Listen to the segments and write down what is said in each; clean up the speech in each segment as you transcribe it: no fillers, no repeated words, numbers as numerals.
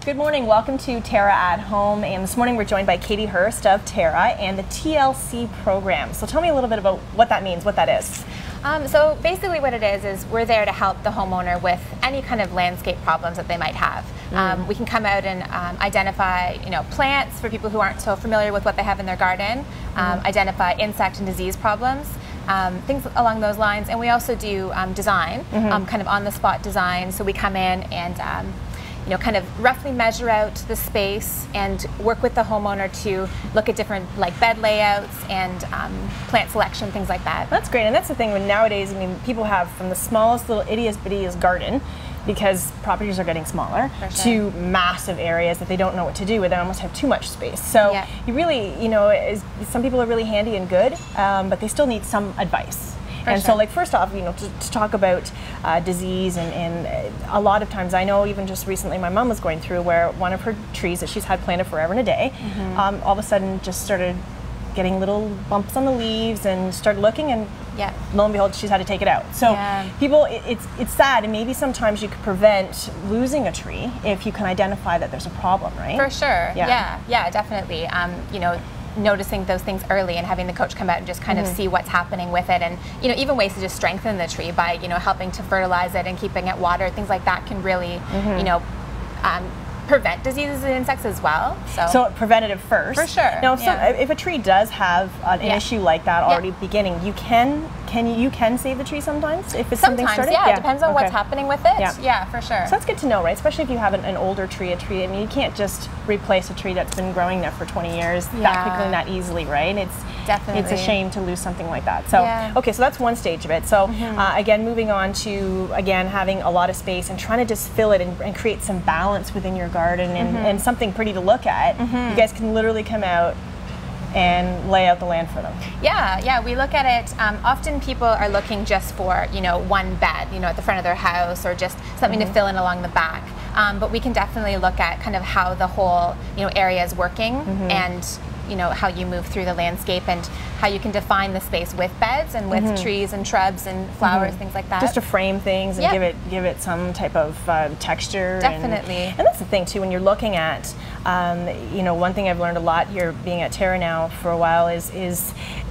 Good morning, welcome to TERRA at Home, and this morning we're joined by Katie Hurst of TERRA and the TLC program. So tell me a little bit about what that means, what that is. So basically what it is we're there to help the homeowner with any kind of landscape problems that they might have. We can come out and identify plants for people who aren't so familiar with what they have in their garden, identify insect and disease problems, things along those lines, and we also do design, kind of on-the-spot design. So we come in and kind of roughly measure out the space and work with the homeowner to look at different bed layouts and plant selection, things like that. That's great, and that's the thing when nowadays, people have from the smallest little ittiest-bittiest garden, because properties are getting smaller, to massive areas that they don't know what to do with. They almost have too much space. So you really, some people are really handy and good, but they still need some advice. So first off, to talk about disease and a lot of times, I know even just recently my mom was going through where one of her trees that she's had planted forever and a day, all of a sudden just started getting little bumps on the leaves and started looking, and lo and behold, she's had to take it out. So people, it's sad, and maybe sometimes you could prevent losing a tree if you can identify that there's a problem, right? For sure, yeah, definitely. Noticing those things early and having the coach come out and just kind of see what's happening with it, and even ways to just strengthen the tree by helping to fertilize it and keeping it watered, things like that can really prevent diseases and insects as well. So preventative first. For sure. Now, if a tree does have an issue like that already beginning, you can save the tree sometimes if it's something started? Yeah, it depends on what's happening with it. Yeah, for sure. So that's good to know, right? Especially if you have an older tree, you can't just replace a tree that's been growing there for 20 years that quickly and that easily, right? It's a shame to lose something like that. So okay, so that's one stage of it. So again, moving on to having a lot of space and trying to just fill it and create some balance within your garden and something pretty to look at. You guys can literally come out and lay out the land for them. Yeah, we look at it. Often people are looking just for one bed, at the front of their house, or just something to fill in along the back. But we can definitely look at kind of how the whole area is working, and how you move through the landscape and how you can define the space with beds and with trees and shrubs and flowers, things like that. Just to frame things and give it some type of texture. Definitely. And that's the thing too, when you're looking at, one thing I've learned a lot here being at TERRA now for a while is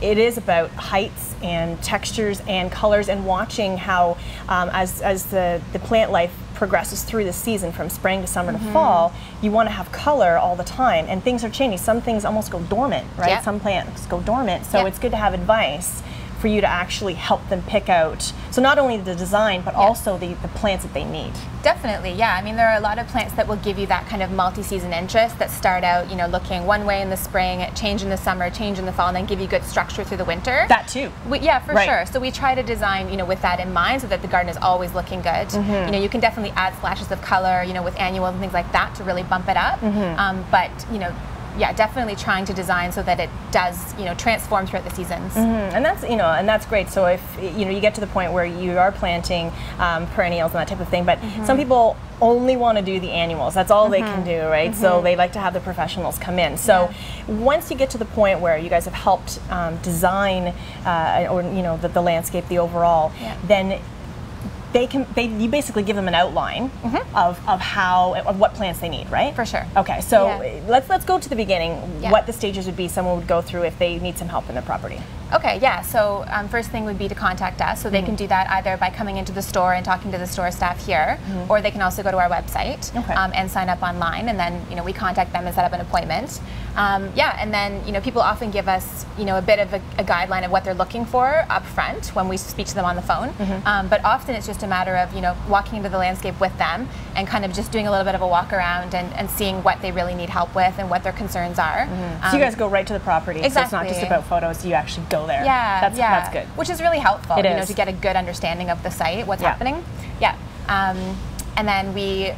it is about heights and textures and colors, and watching how as the plant life progresses through the season from spring to summer to fall, you want to have color all the time, and things are changing. Some things almost go dormant, right? Some plants go dormant, so it's good to have advice for you to actually help them pick out, so not only the design but also the plants that they need. Definitely, yeah. There are a lot of plants that will give you that kind of multi-season interest that start out, looking one way in the spring, change in the summer, change in the fall, and then give you good structure through the winter. That too. Yeah, for sure. So we try to design, with that in mind, so that the garden is always looking good. You can definitely add splashes of color, with annuals and things like that to really bump it up. But yeah, definitely trying to design so that it does, transform throughout the seasons. And that's, and that's great. So if, you get to the point where you are planting perennials and that type of thing, but some people only want to do the annuals. That's all they can do, right? So they like to have the professionals come in. So once you get to the point where you guys have helped design, or the landscape, the overall, then you basically give them an outline of what plants they need, right? For sure. Okay, so let's go to the beginning. What the stages would be someone would go through if they need some help in their property. Okay, yeah, so first thing would be to contact us. So they can do that either by coming into the store and talking to the store staff here, or they can also go to our website and sign up online, and then we contact them and set up an appointment. And then people often give us a bit of a guideline of what they're looking for up front when we speak to them on the phone. But often it's just a matter of walking into the landscape with them and kind of just doing a little bit of a walk around and seeing what they really need help with and what their concerns are. So you guys go right to the property. Exactly. So it's not just about photos. You actually go there. Yeah, that's good. Which is really helpful. It is. To get a good understanding of the site, what's happening. And then we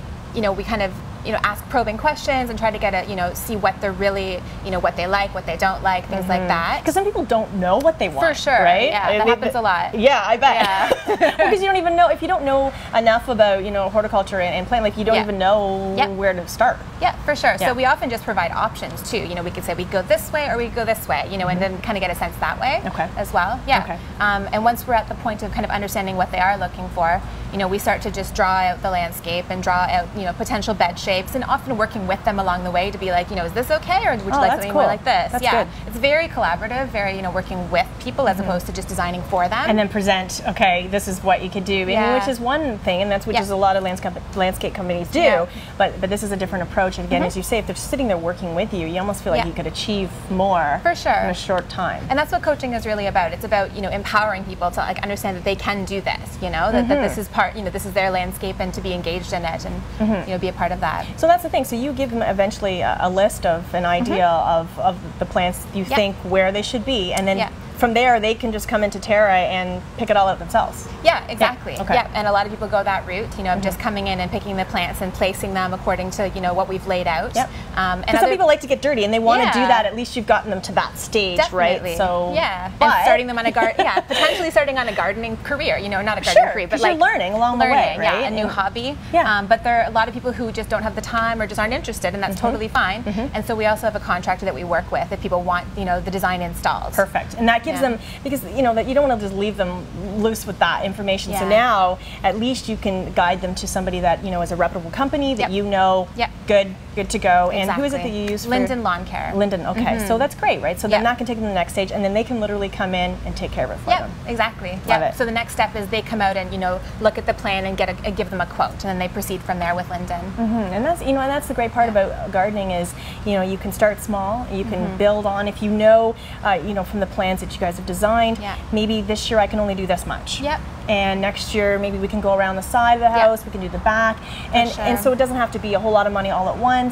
kind of ask probing questions and try to get a, see what they're really, what they like, what they don't like, things like that. Because some people don't know what they want. For sure, right? Yeah, that happens a lot. Yeah, I bet. Because you don't even know, if you don't know enough about, horticulture and plant life, you don't even know where to start. Yeah, for sure. So we often just provide options too. We could say we go this way or we go this way, and then kind of get a sense that way as well. Yeah. And once we're at the point of kind of understanding what they are looking for, you know, we start to just draw out the landscape and draw out, you know, potential bed shapes, and often working with them along the way to be like, you know, is this okay, or would you like something more like this? That's good. It's very collaborative, very, you know, working with people as opposed to just designing for them. And then present, okay, this is what you could do, which is one thing, and that's which is a lot of landscape companies do, but this is a different approach. And again, as you say, if they're sitting there working with you, you almost feel like you could achieve more for sure in a short time. And that's what coaching is really about. It's about, you know, empowering people to like understand that they can do this, you know, that this is part, you know, this is their landscape, and to be engaged in it and you know, be a part of that. So that's the thing. So you give them eventually a list of an idea of the plants you think where they should be, and then from there they can just come into TERRA and pick it all out themselves. Yeah, exactly. And a lot of people go that route, you know, of just coming in and picking the plants and placing them according to, you know, what we've laid out. And some people like to get dirty, and they want to do that. At least you've gotten them to that stage, right? So and starting them on a potentially starting on a gardening career, you know, not a gardening career, but like you're learning along the way, right? A new hobby. But there are a lot of people who just don't have the time or just aren't interested, and that's totally fine. And so we also have a contractor that we work with if people want, you know, the design installed. Perfect. And that gives them, because you know that you don't want to just leave them loose with that information. So now at least you can guide them to somebody that, you know, is a reputable company that you know, good to go. And who is it that you use? Linden Lawn Care. Linden, okay. So that's great, right? So then that can take them to the next stage, and then they can literally come in and take care of it for them. Exactly. Love it. So the next step is they come out and, you know, look at the plan and give them a quote, and then they proceed from there with Linden. And that's, you know, and that's the great part about gardening is, you know, you can start small, you can build on. If you know, from the plans that you guys have designed, maybe this year I can only do this much. And next year maybe we can go around the side of the house, we can do the back, and so it doesn't have to be a whole lot of money all at once.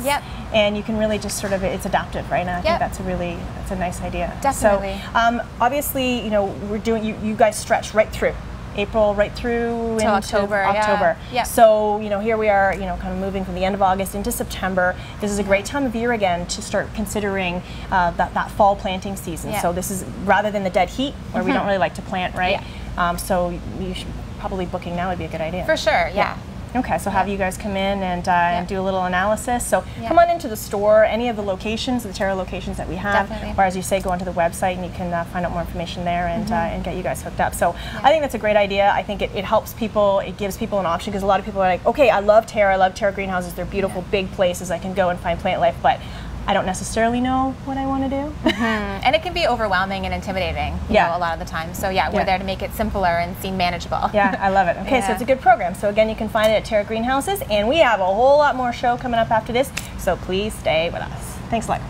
And you can really just sort of, it's adaptive, right? And I think that's a nice idea. Definitely. So obviously, you know, we're doing, you guys stretch right through April right through into October. So, you know, here we are, you know, kind of moving from the end of August into September. This is a great time of year again to start considering that fall planting season. So this is, rather than the dead heat where we don't really like to plant, right? So you should probably, booking now would be a good idea. For sure, Okay, so have you guys come in and do a little analysis. So come on into the store, any of the locations, the TERRA locations that we have, or as you say, go onto the website and you can find out more information there and get you guys hooked up. So I think that's a great idea. I think it helps people, it gives people an option, because a lot of people are like, okay, I love TERRA greenhouses, they're beautiful big places, I can go and find plant life, but I don't necessarily know what I want to do. And it can be overwhelming and intimidating, you know, a lot of the time. So we're there to make it simpler and seem manageable. I love it. Okay, so it's a good program. So again, you can find it at TERRA Greenhouses, and we have a whole lot more show coming up after this, so please stay with us. Thanks a lot.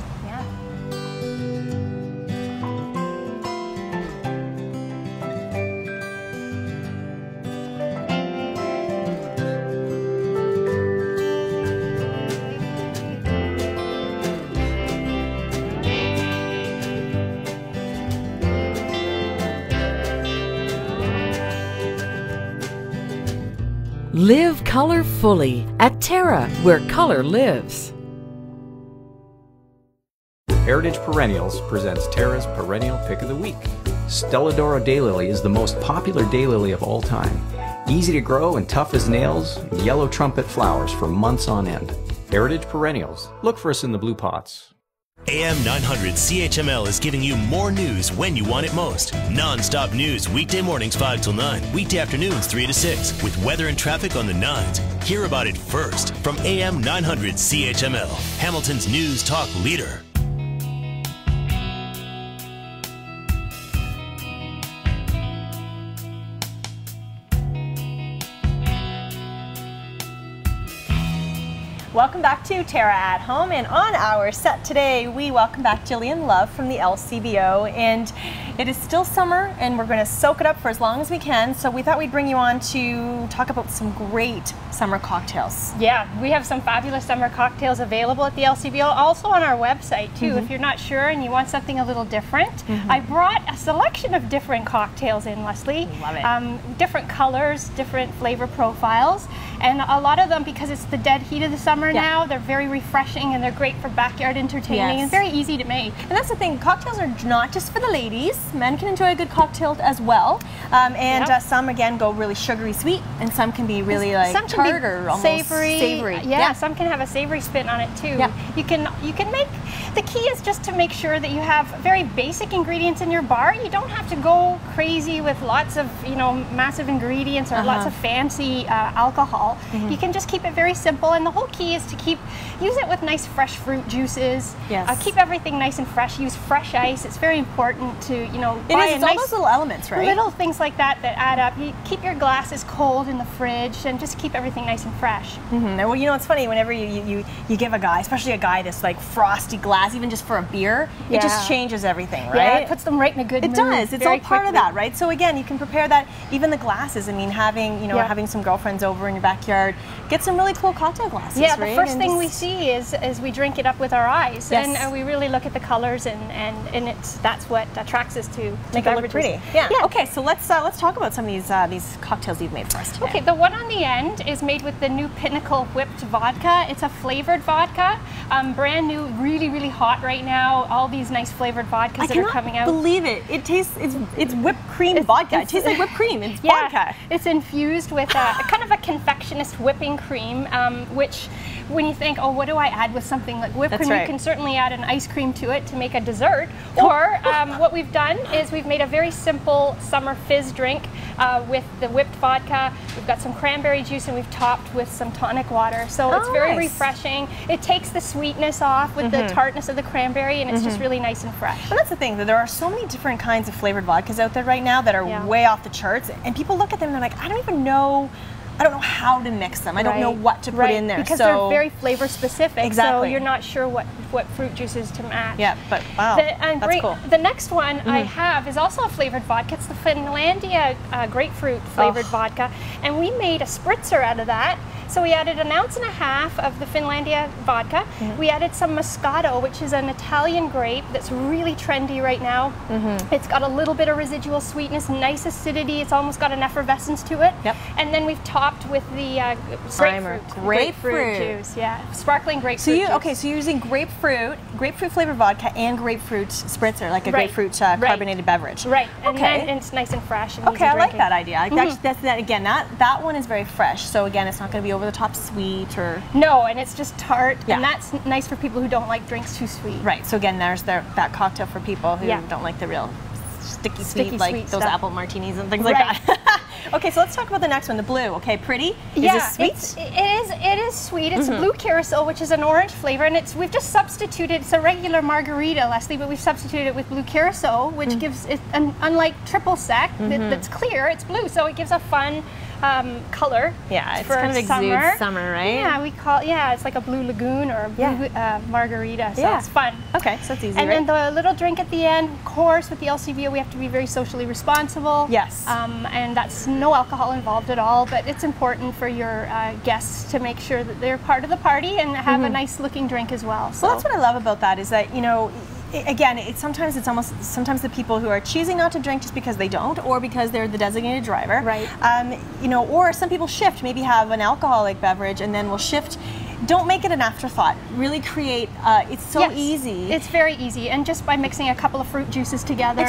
Live color fully at TERRA, where color lives. Heritage Perennials presents TERRA's Perennial Pick of the Week. Stelladora daylily is the most popular daylily of all time. Easy to grow and tough as nails, yellow trumpet flowers for months on end. Heritage Perennials. Look for us in the blue pots. AM 900 CHML is giving you more news when you want it most. Non-stop news weekday mornings 5 till 9, weekday afternoons 3 to 6, with weather and traffic on the 9s. Hear about it first from AM 900 CHML, Hamilton's news talk leader. Welcome back to TERRA at Home, and on our set today we welcome back Gillian Love from the LCBO, and it is still summer and we're going to soak it up for as long as we can, so we thought we'd bring you on to talk about some great summer cocktails. Yeah, we have some fabulous summer cocktails available at the LCBO, also on our website too. If you're not sure and you want something a little different, I brought a selection of different cocktails in, Leslie. Love it. Different colors, different flavor profiles. And a lot of them, because it's the dead heat of the summer now, they're very refreshing and they're great for backyard entertaining and very easy to make. And that's the thing, cocktails are not just for the ladies. Men can enjoy a good cocktail as well. Some, again, go really sugary sweet, and some can be really like tart or almost savory. Yeah, some can have a savory spin on it too. Yeah. You can make, the key is just to make sure that you have very basic ingredients in your bar. You don't have to go crazy with lots of, massive ingredients or lots of fancy alcohol. You can just keep it very simple, and the whole key is to use it with nice fresh fruit juices. Yes. Keep everything nice and fresh. Use fresh ice. It's very important to, it's all those little elements, right? Little things like that add up. You keep your glasses cold in the fridge and just keep everything nice and fresh. Well, it's funny, whenever you give a guy, especially a guy, this like frosty glass, even just for a beer, it just changes everything, right? Yeah, it puts them right in a good mood. It does. It's all part of that, right? So again, you can prepare that, even the glasses. I mean, having having some girlfriends over in your backyard, get some really cool cocktail glasses. Yeah, right? The first thing we see is we drink it up with our eyes, and we really look at the colors, and that's what attracts us to make it look pretty. Yeah. Okay, so let's talk about some of these cocktails you've made for us today. Okay, the one on the end is made with the new Pinnacle whipped vodka. It's a flavored vodka, brand new, really, really hot right now. All these nice flavored vodkas that are coming out. I cannot believe it. It tastes, it's whipped cream vodka. It tastes like whipped cream. It's vodka. It's infused with kind of a confectionist whipping cream, which when you think, oh, what do I add with something like whipped cream? You can certainly add an ice cream to it to make a dessert. Or what we've done is we've made a very simple summer fizz drink with the whipped vodka. We've got some cranberry juice, and we've topped with some tonic water. So it's very refreshing. It takes the sweetness off with the tartness of the cranberry, and it's just really nice and fresh. Well, that's the thing, that there are so many different kinds of flavored vodkas out there right now that are way off the charts, and people look at them and they're like, I don't know how to mix them. I don't know what to put in there. Because they're very flavor specific. Exactly. So you're not sure what fruit juices to match. Yeah, but wow, that's cool. The next one I have is also a flavored vodka. It's the Finlandia grapefruit flavored vodka. And we made a spritzer out of that. So we added 1.5 ounces of the Finlandia vodka. We added some Moscato, which is an Italian grape that's really trendy right now. It's got a little bit of residual sweetness, nice acidity. It's almost got an effervescence to it. And then we've topped with the grapefruit juice. Yeah, sparkling grapefruit juice. So you're using grapefruit flavored vodka and grapefruit spritzer, like a grapefruit carbonated beverage. Right. And then it's nice and fresh and easy I like drinking. that idea. That one is very fresh. So again, it's not going to be over the top sweet or and it's just tart, and that's nice for people who don't like drinks too sweet. Right. So again, there's that cocktail for people who don't like the real sticky sweet like those stuff. apple martinis and things like that. Okay, so let's talk about the next one, the blue. Okay, pretty. Is this sweet? It is sweet. It's blue carousel, which is an orange flavor, and we've just substituted. It's a regular margarita, Leslie, but we've substituted it with blue carousel, which gives it, unlike triple sec that's clear, it's blue, so it gives a fun color. Yeah, it's for kind of exudes summer, right? Yeah, it's like a blue lagoon or a blue margarita, so it's fun. Okay, so it's easy, and then the little drink at the end, of course, with the LCBO, we have to be very socially responsible. Yes. And that's no alcohol involved at all, but it's important for your guests to make sure that they're part of the party and have a nice looking drink as well. So that's what I love about that, is that, again, sometimes the people who are choosing not to drink just because they don't, or because they're the designated driver. Right. Or some people shift, maybe have an alcoholic beverage and then will shift. Don't make it an afterthought. Really create, it's so easy. It's very easy, and just by mixing a couple of fruit juices together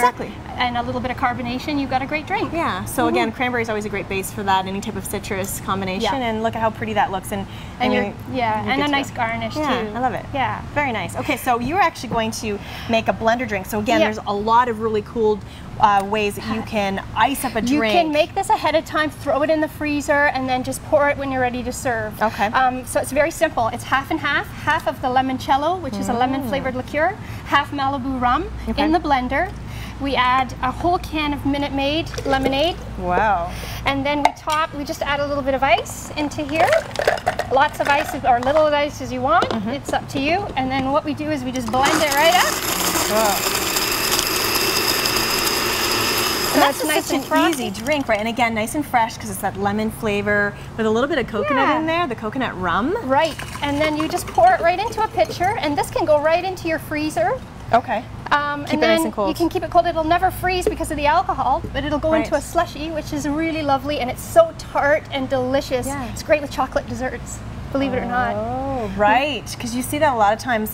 and a little bit of carbonation, you've got a great drink. Yeah, so again, cranberry is always a great base for that, any type of citrus combination, and look at how pretty that looks. And a nice garnish too. I love it. Yeah. Very nice. Okay, so you're actually going to make a blender drink. So again, there's a lot of really cool ways that you can ice up a drink. You can make this ahead of time, throw it in the freezer, and then just pour it when you're ready to serve. Okay. So it's very simple. It's half and half of the limoncello, which is a lemon flavored liqueur, half Malibu rum in the blender. We add a whole can of Minute Maid lemonade. Wow. And then we just add a little bit of ice into here. Lots of ice or little ice as you want. It's up to you. And then what we do is we just blend it right up. And that's nice and easy drink, right? And again, nice and fresh because it's that lemon flavor with a little bit of coconut in there, the coconut rum. Right. And then you just pour it right into a pitcher, and this can go right into your freezer. Okay. And it then nice and cold. you can keep it cold. It'll never freeze because of the alcohol, but it'll go into a slushy, which is really lovely, and it's so tart and delicious. Yeah. It's great with chocolate desserts, believe it or not. Oh, right. Because you see that a lot of times,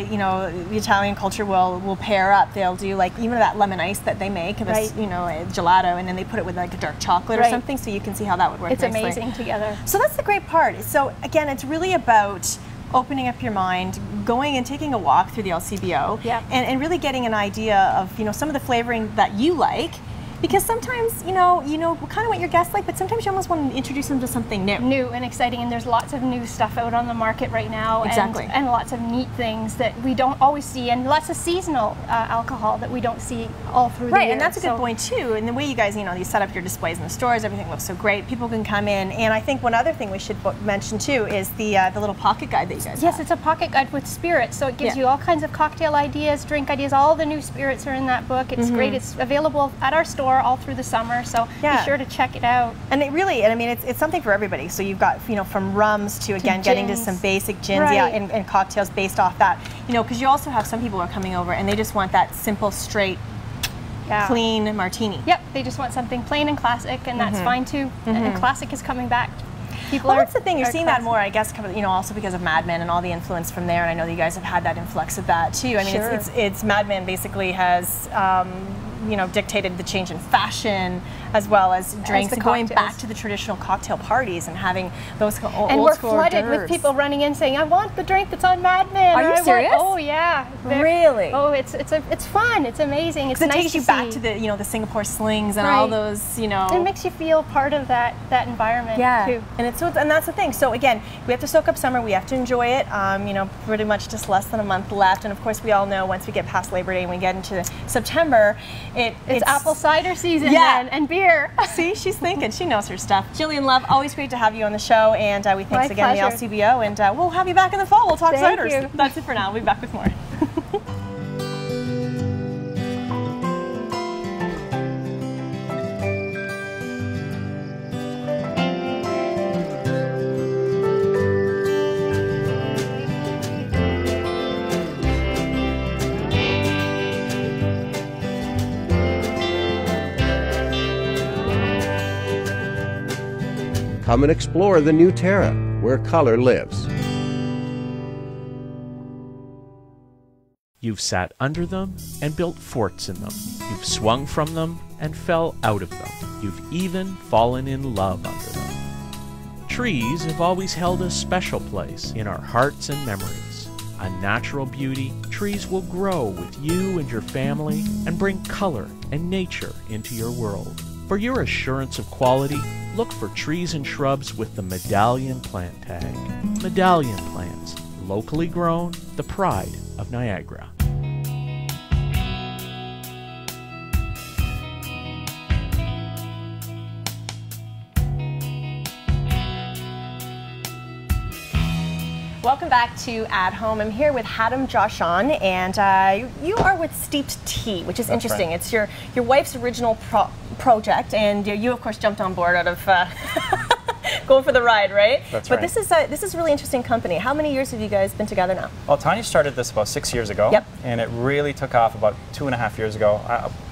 you know, the Italian culture will pair up. They'll do like even that lemon ice that they make, this, you know, a gelato, and then they put it with like a dark chocolate or something, so you can see how that would work It's nicely. amazing together. So that's the great part. So again, it's really about opening up your mind, going and taking a walk through the LCBO, and really getting an idea of, you know, some of the flavoring that you like. Because sometimes, you know kind of what your guests like, but sometimes you almost want to introduce them to something new. New and exciting, and there's lots of new stuff out on the market right now. Exactly. And lots of neat things that we don't always see, and lots of seasonal alcohol that we don't see all through the year. Right, and that's a good point too. And the way you guys, you know, you set up your displays in the stores, everything looks so great. People can come in, and I think one other thing we should mention too is the little pocket guide that you guys have. It's a pocket guide with spirits, so it gives you all kinds of cocktail ideas, drink ideas. All the new spirits are in that book. It's great. It's available at our store all through the summer, so be sure to check it out. And it really, I mean, it's something for everybody. So you've got, you know, from rums to again getting to some basic gins, and cocktails based off that. You know, because you also have some people who are coming over and they just want that simple, straight, clean martini. Yep, they just want something plain and classic, and that's fine too. And classic is coming back. Well, that's the thing. You're seeing that more, I guess, you know, also because of Mad Men and all the influence from there. And I know that you guys have had that influx of that too. I mean, it's Mad Men basically has, you know, dictated the change in fashion as well as drinks, and going back to the traditional cocktail parties and having those old school. And we're flooded with people running in saying, "I want the drink that's on Mad Men." Are you serious? Oh yeah. Really? Oh, it's fun. It's amazing. It's nice it takes you back to the, you know, the Singapore slings and all those, you know. It makes you feel part of that environment too. And that's the thing. So again, we have to soak up summer. We have to enjoy it. You know, pretty much just less than a month left. And of course, we all know once we get past Labor Day and we get into September, it's apple cider season then, and beer. See, she's thinking. She knows her stuff. Gillian Love, always great to have you on the show. And we thanks again to the LCBO. And we'll have you back in the fall. We'll talk ciders. That's it for now. We'll be back with more. Come and explore the new Terra, where color lives. You've sat under them and built forts in them. You've swung from them and fell out of them. You've even fallen in love under them. Trees have always held a special place in our hearts and memories. A natural beauty, trees will grow with you and your family and bring color and nature into your world. For your assurance of quality, look for trees and shrubs with the Medallion plant tag. Medallion plants, locally grown, the pride of Niagara. Welcome back to At Home. I'm here with Hatem Joshan, and you are with Steeped Tea, which is interesting. Right. It's your wife's original project, and you of course jumped on board out of going for the ride, right? That's right. But this is a really interesting company. How many years have you guys been together now? Well, Tanya started this about 6 years ago, and it really took off about 2.5 years ago.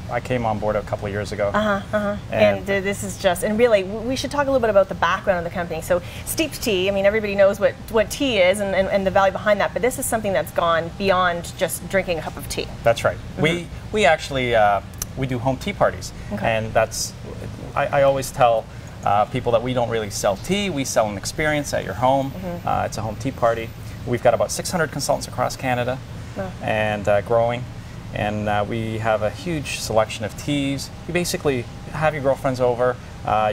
I came on board a couple of years ago. And this is just, and really, we should talk a little bit about the background of the company. So Steeped Tea, I mean, everybody knows what tea is and the value behind that, but this is something that's gone beyond just drinking a cup of tea. That's right. We actually, we do home tea parties, and that's, I always tell people that we don't really sell tea, we sell an experience at your home. It's a home tea party. We've got about 600 consultants across Canada, and growing. And we have a huge selection of teas. You basically have your girlfriends over,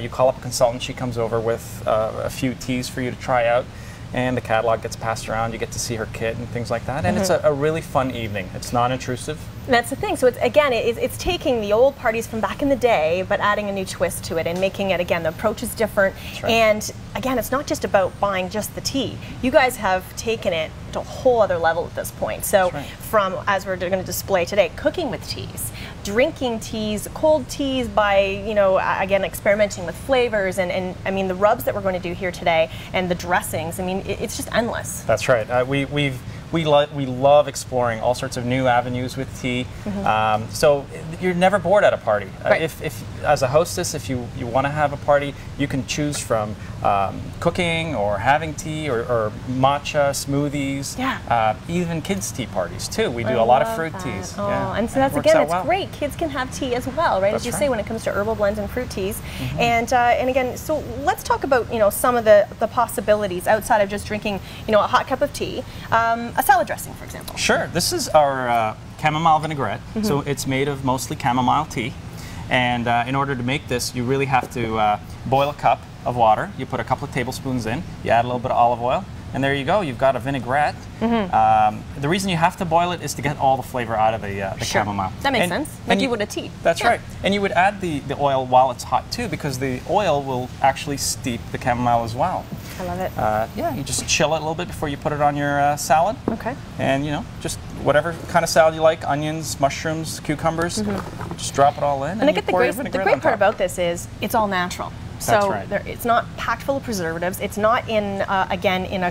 you call up a consultant, she comes over with a few teas for you to try out, and the catalog gets passed around, you get to see her kit and things like that, and it's a really fun evening. It's non-intrusive. That's the thing. So it's, again, it's taking the old parties from back in the day, but adding a new twist to it and making it, again, the approach is different. Right. And again, it's not just about buying just the tea. You guys have taken it to a whole other level at this point. So from, as we're going to display today, cooking with teas, drinking teas, cold teas by, you know, again, experimenting with flavors, and I mean, the rubs that we're going to do here today and the dressings, I mean, it's just endless. That's right. we love exploring all sorts of new avenues with tea. So you're never bored at a party. Right. If as a hostess, if you want to have a party, you can choose from cooking or having tea or matcha, smoothies, even kids' tea parties too. We do a lot of fruit teas. Oh, yeah. and so that's again, it's great. Kids can have tea as well, right? As you say, when it comes to herbal blends and fruit teas. And again, so let's talk about some of the possibilities outside of just drinking a hot cup of tea. A salad dressing, for example. Sure. This is our chamomile vinaigrette. So it's made of mostly chamomile tea. And in order to make this, you really have to boil a cup of water. You put a couple of tablespoons in. You add a little bit of olive oil. And there you go. You've got a vinaigrette. The reason you have to boil it is to get all the flavor out of the chamomile. That makes sense. Like you would a tea. That's right. And you would add the oil while it's hot too, because the oil will actually steep the chamomile as well. I love it. Yeah, you just chill it a little bit before you put it on your salad. Okay. And just whatever kind of salad you like, onions, mushrooms, cucumbers, just drop it all in. And I get the great part about this is it's all natural. So it's not packed full of preservatives. It's not in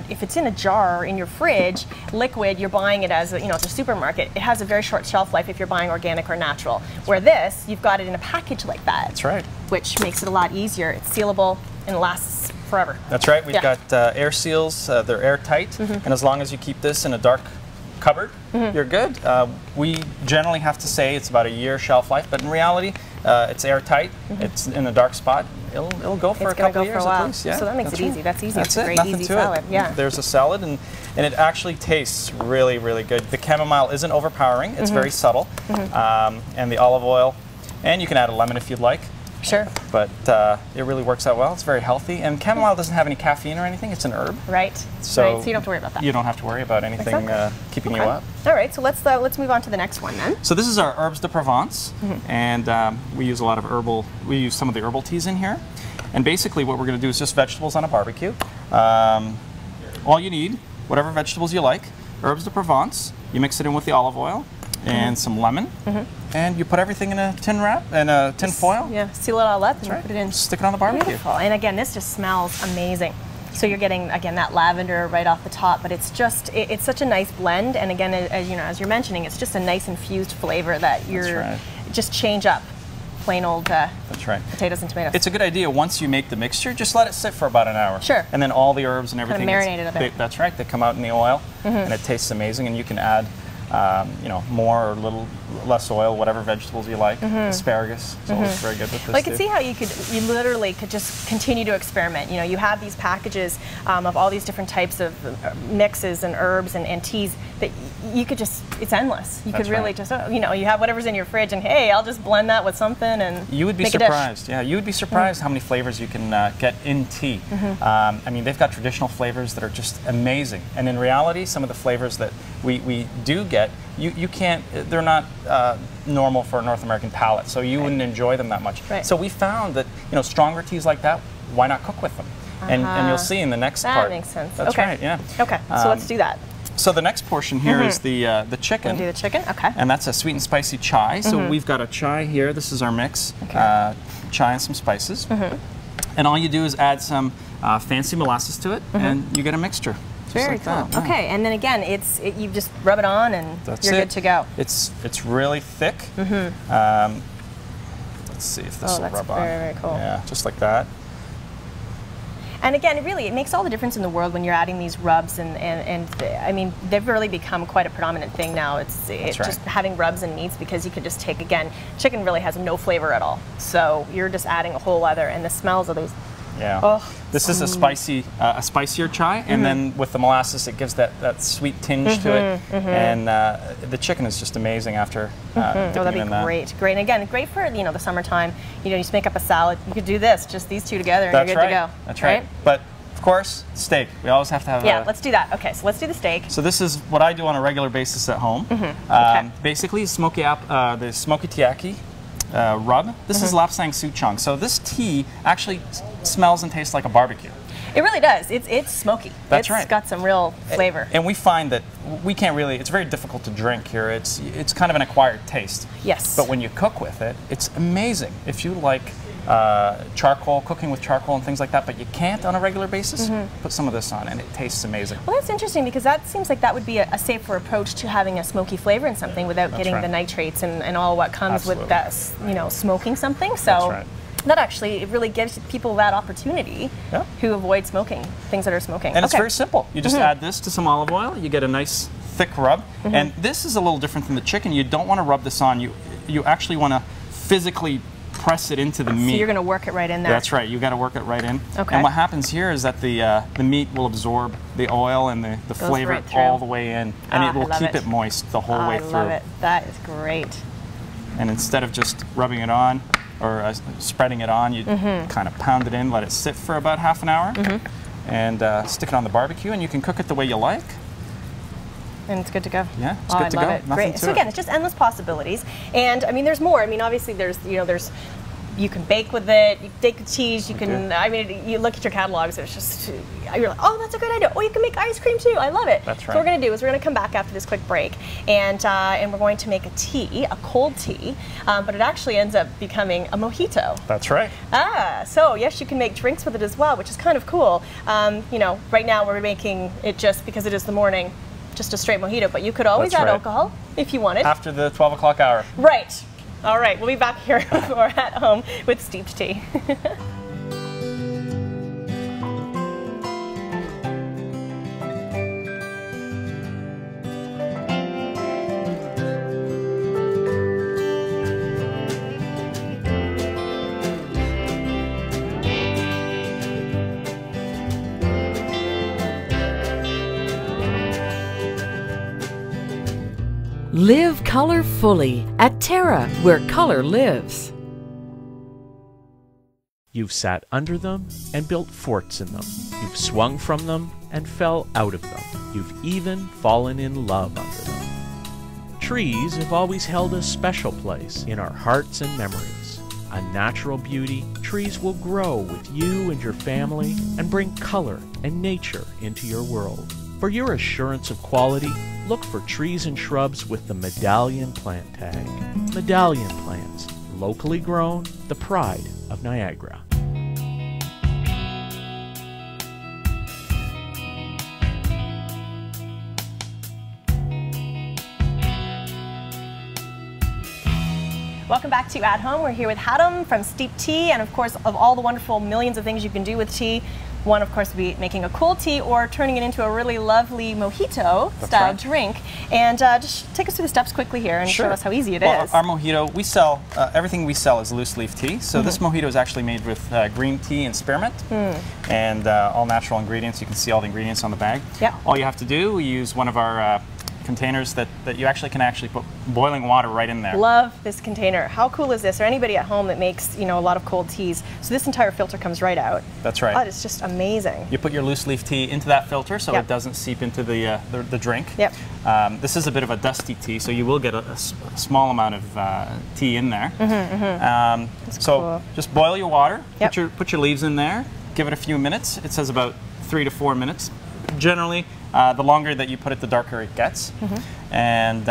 if it's in a jar in your fridge, liquid. You're buying it as it's a supermarket. It has a very short shelf life if you're buying organic or natural. Where this, you've got it in a package like that. That's right. Which makes it a lot easier. It's sealable and it lasts forever. That's right. We've got air seals. They're airtight, and as long as you keep this in a dark cupboard, you're good. We generally have to say it's about a year shelf life, but in reality, it's airtight. It's in a dark spot. It'll go for a couple of years at least. Yeah, so that makes it easy. That's easy. That's it's a great easy salad. Yeah. There's a salad, and it actually tastes really, really good. The chamomile isn't overpowering. It's very subtle, and the olive oil, and you can add a lemon if you'd like. Sure. But it really works out well. It's very healthy, and chamomile doesn't have any caffeine or anything. It's an herb. Right. So you don't have to worry about that. You don't have to worry about anything keeping you up. All right. So let's move on to the next one then. So this is our herbs de Provence, and we use a lot of herbal. We use some of the herbal teas in here, and basically what we're going to do is just vegetables on a barbecue. All you need, whatever vegetables you like, herbs de Provence. You mix it in with the olive oil and some lemon. And you put everything in a tin wrap and a tin foil. Yeah, seal it all up and put it in. Stick it on the barbecue. Beautiful. And again, this just smells amazing. So you're getting, again, that lavender right off the top, but it's just, it's such a nice blend. And again, as you're mentioning, it's just a nice infused flavor that you're just change up plain old potatoes and tomatoes. It's a good idea. Once you make the mixture, just let it sit for about an hour. Sure. And then all the herbs and everything. Kind of marinate it a bit. That's right. They come out in the oil, and it tastes amazing. And you can add more or a little less oil, whatever vegetables you like. Asparagus is always very good with this. Well, I can see how you literally could just continue to experiment. You have these packages of all these different types of mixes and herbs and teas that you could just, it's endless. You could really just, you have whatever's in your fridge and hey, I'll just blend that with something and you would be surprised. Yeah, you would be surprised how many flavors you can get in tea. I mean, they've got traditional flavors that are just amazing. And in reality, some of the flavors that we do get, you can't, they're not normal for a North American palate, so you wouldn't enjoy them that much. So we found that, stronger teas like that, why not cook with them? And you'll see in the next part. That makes sense. That's right, yeah. Okay, so let's do that. So the next portion here is the chicken. We'll do the chicken, okay. And that's a sweet and spicy chai. So we've got a chai here. This is our mix. Chai and some spices. And all you do is add some fancy molasses to it, and you get a mixture. Very cool. Okay, and then again, you just rub it on, and you're good to go. It's really thick. Let's see if this will rub on. Very cool. Yeah, just like that. And again, it makes all the difference in the world when you're adding these rubs, and I mean, they've really become quite a predominant thing now. It's just having rubs and meats, because you could just take, again, chicken really has no flavor at all. So you're just adding a whole other, and the smells of those. Yeah. Oh, this is a spicier chai, and then with the molasses, it gives that sweet tinge to it, and the chicken is just amazing after. That'd be great. And again, great for the summertime. You just make up a salad. You could do this, just these two together, and you're good to go. That's right. But of course, steak. We always have to have. Yeah, let's do that. Okay, so let's do the steak. So this is what I do on a regular basis at home. Basically, the smoky tiaki. Rub. This is lapsang souchong. So this tea actually smells and tastes like a barbecue. It really does. It's smoky. That's right. It's got some real flavor. And we find that we can't really, it's very difficult to drink here. It's kind of an acquired taste. Yes. But when you cook with it, it's amazing. If you like charcoal, cooking with charcoal and things like that, but you can't on a regular basis, put some of this on and it tastes amazing. Well, that's interesting because that seems like that would be a safer approach to having a smoky flavor in something without getting the nitrates and all what comes with that, you know, smoking something. So that actually, it really gives people that opportunity who avoid smoking, things that are smoking. And it's very simple. You just add this to some olive oil, you get a nice thick rub, and this is a little different from the chicken. You don't want to rub this on. You actually want to physically press it into the meat. So you're going to work it right in there. That's right. You got to work it right in. Okay. And what happens here is that the meat will absorb the oil and the flavor right all the way in, and it will keep it moist the whole way through. I love it. That is great. And instead of just rubbing it on or spreading it on, you kind of pound it in, let it sit for about half an hour, and stick it on the barbecue, and you can cook it the way you like. And it's good to go. Yeah, it's good to go. I love it. Great. So again, it's just endless possibilities. And I mean, there's more. I mean, obviously, there's you can bake with it. You bake with cheese. You can. I mean, you look at your catalogs. It's just you're like, oh, that's a good idea. Oh, you can make ice cream too. I love it. That's right. So what we're going to do is we're going to come back after this quick break, and we're going to make a tea, a cold tea, but it actually ends up becoming a mojito. That's right. So yes, you can make drinks with it as well, which is kind of cool. You know, right now we're making it just because it is the morning. Just a straight mojito, but you could always add alcohol if you wanted. After the 12 o'clock hour. Right. All right, we'll be back here or at home with steeped tea. Live color fully at TERRA, where color lives. You've sat under them and built forts in them. You've swung from them and fell out of them. You've even fallen in love under them. Trees have always held a special place in our hearts and memories. A natural beauty, trees will grow with you and your family and bring color and nature into your world. For your assurance of quality, look for trees and shrubs with the Medallion plant tag. Medallion plants, locally grown, the pride of Niagara. Welcome back to At Home. We're here with Adam from Steeped Tea, and of course, of all the wonderful millions of things you can do with tea, one, of course, would be making a cold tea or turning it into a really lovely mojito-style drink. And just take us through the steps quickly here and show us how easy it is. Our mojito, we sell, everything we sell is loose leaf tea. So this mojito is actually made with green tea and spearmint and all natural ingredients. You can see all the ingredients on the bag. All you have to do, we use one of our containers that you can put boiling water right in there. Love this container. How cool is this? Or anybody at home that makes, you know, a lot of cold teas. So this entire filter comes right out. That's right. Oh, it's just amazing. You put your loose leaf tea into that filter so it doesn't seep into the drink. This is a bit of a dusty tea, so you will get a small amount of tea in there. So cool. Just boil your water, put your leaves in there, give it a few minutes. It says about 3 to 4 minutes. Generally, the longer that you put it, the darker it gets. And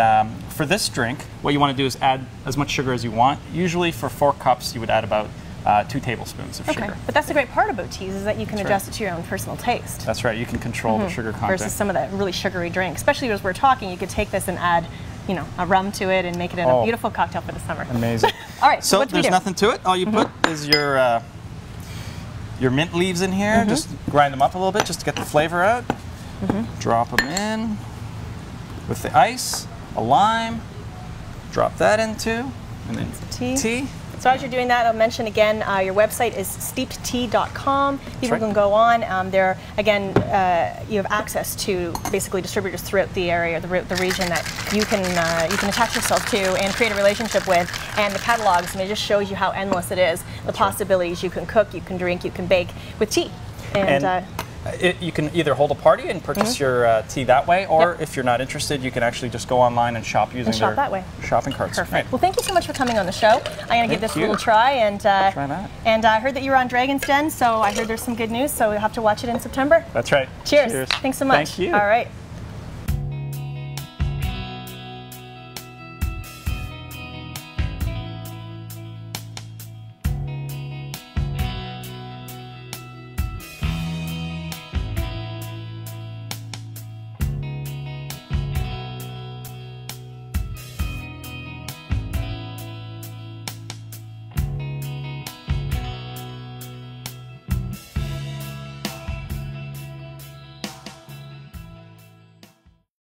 for this drink, what you want to do is add as much sugar as you want. Usually for 4 cups, you would add about 2 tablespoons of sugar. But that's the great part about teas is that you can adjust it to your own personal taste. That's right. You can control the sugar content. Versus some of that really sugary drink. Especially as we're talking, you could take this and add, you know, a rum to it and make it a beautiful cocktail for the summer. Amazing. All right. So there's nothing to it. All you put is your mint leaves in here. Just grind them up a little bit just to get the flavor out. Drop them in with the ice, a lime, drop that into, and then tea. So as you're doing that, I'll mention again, your website is steepedtea.com. People can go on. There, again, you have access to basically distributors throughout the area, the region that you can attach yourself to and create a relationship with. And the catalogs, and it just shows you how endless it is. The possibilities. You can cook, you can drink, you can bake with tea. And you can either hold a party and purchase your tea that way, or if you're not interested, you can actually just go online and shop using their shopping carts. Perfect. Right. Well, thank you so much for coming on the show. I'm going to give this a little try. And try that. And I heard that you were on Dragon's Den, so I heard there's some good news, so we'll have to watch it in September. That's right. Cheers. Thanks so much. Thank you. All right.